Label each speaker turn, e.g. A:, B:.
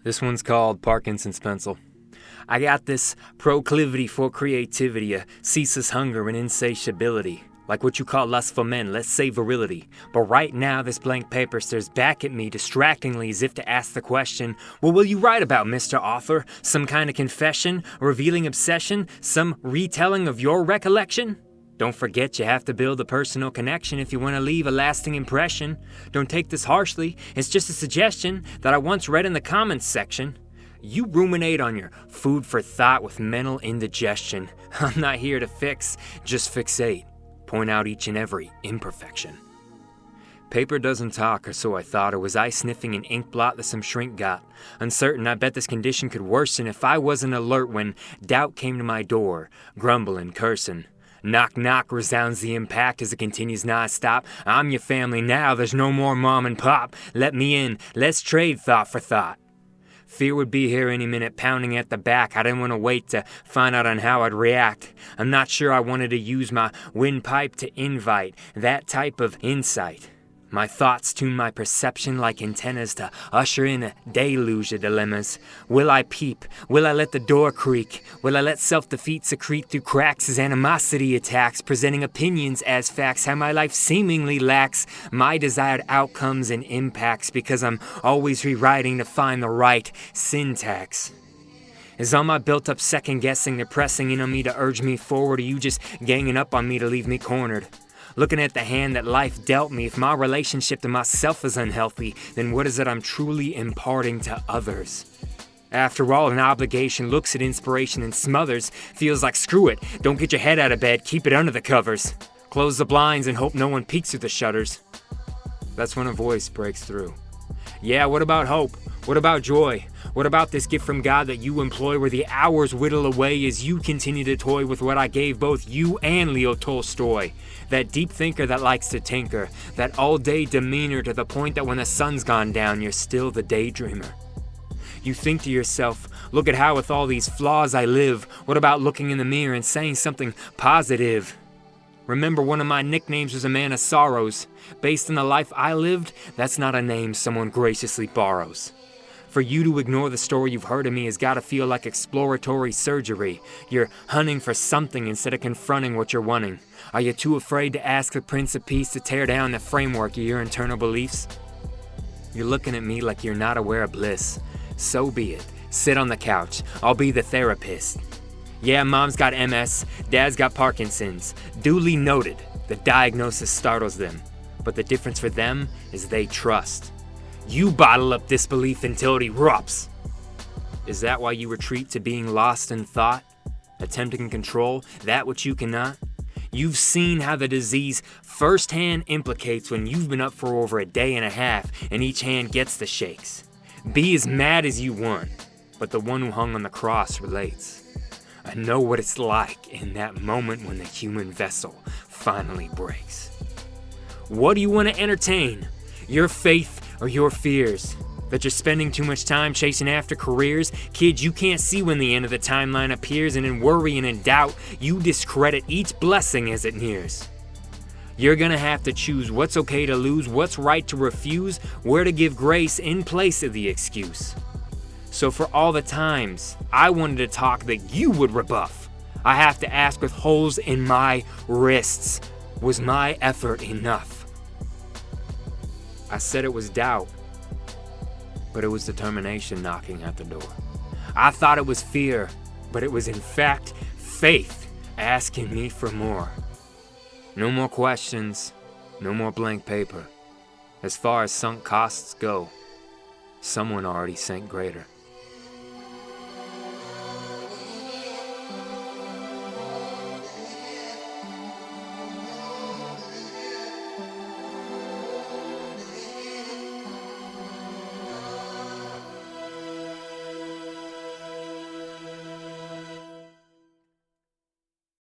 A: This one's called Parkinson's pencil. I got this proclivity for creativity, a ceaseless hunger and insatiability. Like what you call lustful men, let's say virility. But right now, this blank paper stares back at me distractingly as if to ask the question, what will you write about, Mr. Author? Some kind of confession? Revealing obsession? Some retelling of your recollection? Don't forget you have to build a personal connection if you want to leave a lasting impression. Don't take this harshly, it's just a suggestion that I once read in the comments section. You ruminate on your food for thought with mental indigestion. I'm not here to fix, just fixate. Point out each and every imperfection. Paper doesn't talk, or so I thought, or was I sniffing an ink blot that some shrink got? Uncertain, I bet this condition could worsen if I wasn't alert when doubt came to my door, grumbling, cursing. Knock knock resounds the impact as it continues non-stop. I'm your family now, there's no more mom and pop. Let me in, let's trade thought for thought. Fear would be here any minute, pounding at the back. I didn't want to wait to find out on how I'd react. I'm not sure I wanted to use my windpipe to invite that type of insight. My thoughts tune my perception like antennas to usher in a deluge of dilemmas. Will I peep? Will I let the door creak? Will I let self-defeat secrete through cracks as animosity attacks, presenting opinions as facts, how my life seemingly lacks my desired outcomes and impacts because I'm always rewriting to find the right syntax? Is all my built-up second-guessing they're pressing in on me to urge me forward, or you just ganging up on me to leave me cornered? Looking at the hand that life dealt me, if my relationship to myself is unhealthy, then what is it I'm truly imparting to others? After all, an obligation looks at inspiration and smothers, feels like screw it, don't get your head out of bed, keep it under the covers. Close the blinds and hope no one peeks through the shutters. That's when a voice breaks through. Yeah, what about hope? What about joy? What about this gift from God that you employ where the hours whittle away as you continue to toy with what I gave both you and Leo Tolstoy? That deep thinker that likes to tinker, that all-day demeanor to the point that when the sun's gone down, you're still the daydreamer. You think to yourself, look at how with all these flaws I live. What about looking in the mirror and saying something positive? Remember, one of my nicknames was a man of sorrows. Based on the life I lived, that's not a name someone graciously borrows. For you to ignore the story you've heard of me has got to feel like exploratory surgery. You're hunting for something instead of confronting what you're wanting. Are you too afraid to ask the Prince of Peace to tear down the framework of your internal beliefs? You're looking at me like you're not aware of bliss. So be it. Sit on the couch. I'll be the therapist. Yeah, mom's got MS, dad's got Parkinson's. Duly noted. The diagnosis startles them. But the difference for them is they trust. You bottle up disbelief until it erupts. Is that why you retreat to being lost in thought? Attempting to control that which you cannot? You've seen how the disease firsthand implicates when you've been up for over a day and a half and each hand gets the shakes. Be as mad as you want, but the one who hung on the cross relates. I know what it's like in that moment when the human vessel finally breaks. What do you want to entertain? Your faith or your fears? That you're spending too much time chasing after careers? Kid, you can't see when the end of the timeline appears, and in worry and in doubt, you discredit each blessing as it nears. You're gonna have to choose what's okay to lose, what's right to refuse, where to give grace in place of the excuse. So for all the times I wanted to talk that you would rebuff, I have to ask with holes in my wrists, was my effort enough? I said it was doubt, but it was determination knocking at the door. I thought it was fear, but it was in fact faith asking me for more. No more questions, no more blank paper. As far as sunk costs go, someone already sank greater.